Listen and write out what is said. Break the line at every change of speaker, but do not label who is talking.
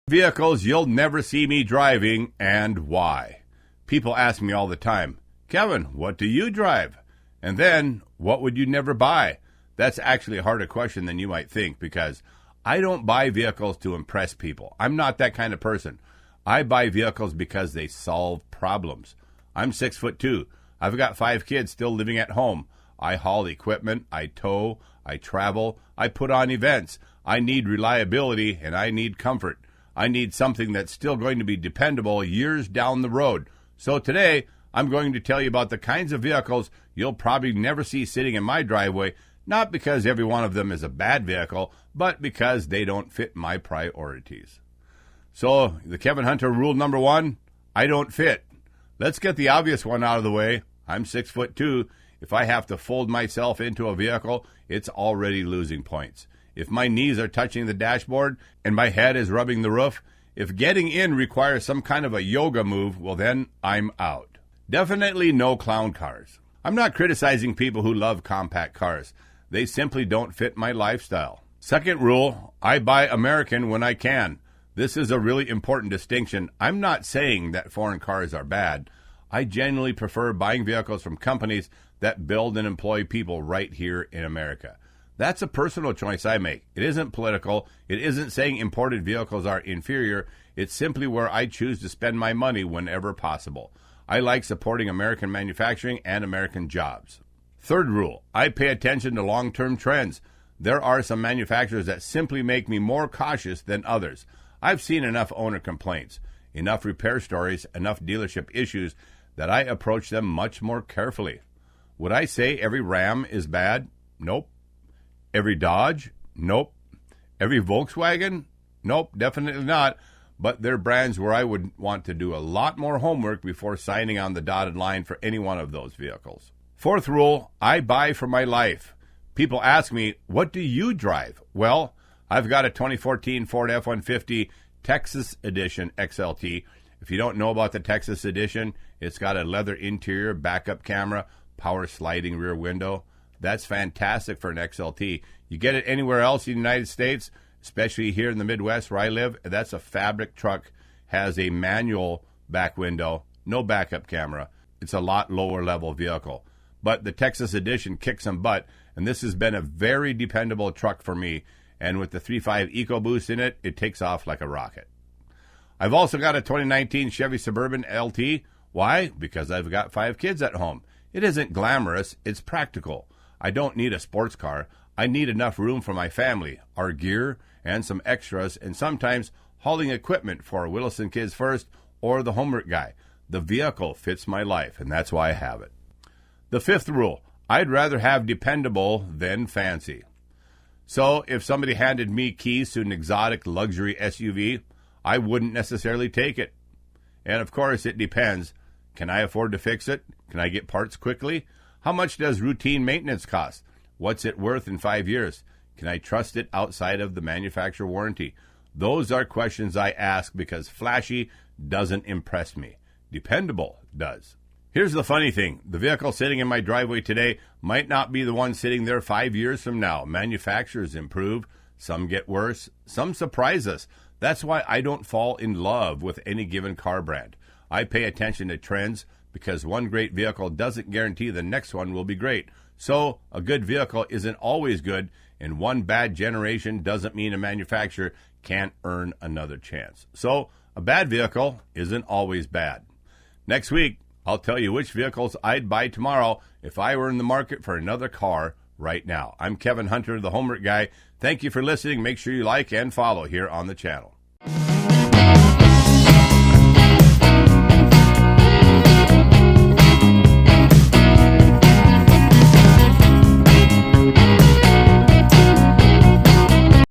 Vehicles you'll never see me driving, and why. People ask me all the time, Kevin, what do you drive? And then, what would you never buy? That's actually a harder question than you might think, because I don't buy vehicles to impress people. I'm not that kind of person. I buy vehicles because they solve problems. I'm 6'2". I've got 5 kids still living at home. I haul equipment, I tow, I travel, I put on events. I need reliability and I need comfort. I need something that's still going to be dependable years down the road. So today, I'm going to tell you about the kinds of vehicles you'll probably never see sitting in my driveway, not because every one of them is a bad vehicle, but because they don't fit my priorities. So, the Kevin Hunter rule number 1, I don't fit. Let's get the obvious one out of the way. I'm 6'2". If I have to fold myself into a vehicle, it's already losing points. If my knees are touching the dashboard and my head is rubbing the roof, if getting in requires some kind of a yoga move, well then, I'm out. Definitely no clown cars. I'm not criticizing people who love compact cars. They simply don't fit my lifestyle. Second rule, I buy American when I can. This is a really important distinction. I'm not saying that foreign cars are bad. I genuinely prefer buying vehicles from companies that build and employ people right here in America. That's a personal choice I make. It isn't political. It isn't saying imported vehicles are inferior. It's simply where I choose to spend my money whenever possible. I like supporting American manufacturing and American jobs. Third rule, I pay attention to long-term trends. There are some manufacturers that simply make me more cautious than others. I've seen enough owner complaints, enough repair stories, enough dealership issues that I approach them much more carefully. Would I say every Ram is bad? Nope. Every Dodge? Nope. Every Volkswagen? Nope, definitely not. But they're brands where I would want to do a lot more homework before signing on the dotted line for any one of those vehicles. Fourth rule, I buy for my life. People ask me, what do you drive? Well, I've got a 2014 Ford F-150 Texas Edition XLT. If you don't know about the Texas Edition, it's got a leather interior, backup camera, power sliding rear window. That's fantastic for an XLT. You get it anywhere else in the United States, especially here in the Midwest where I live. That's a fabric truck, has a manual back window, no backup camera. It's a lot lower level vehicle. But the Texas Edition kicks some butt, and this has been a very dependable truck for me. And with the 3.5 EcoBoost in it, it takes off like a rocket. I've also got a 2019 Chevy Suburban LT. Why? Because I've got 5 kids at home. It isn't glamorous, it's practical. I don't need a sports car. I need enough room for my family, our gear, and some extras, and sometimes hauling equipment for Wilson Kids First or the homework guy. The vehicle fits my life, and that's why I have it. The fifth rule, I'd rather have dependable than fancy. So if somebody handed me keys to an exotic luxury SUV, I wouldn't necessarily take it. And of course, it depends. Can I afford to fix it? Can I get parts quickly? How much does routine maintenance cost? What's it worth in 5 years? Can I trust it outside of the manufacturer warranty? Those are questions I ask because flashy doesn't impress me. Dependable does. Here's the funny thing. The vehicle sitting in my driveway today might not be the one sitting there 5 years from now. Manufacturers improve. Some get worse. Some surprise us. That's why I don't fall in love with any given car brand. I pay attention to trends because one great vehicle doesn't guarantee the next one will be great. So a good vehicle isn't always good, and one bad generation doesn't mean a manufacturer can't earn another chance. So a bad vehicle isn't always bad. Next week, I'll tell you which vehicles I'd buy tomorrow if I were in the market for another car right now. I'm Kevin Hunter, the Homework Guy. Thank you for listening. Make sure you like and follow here on the channel.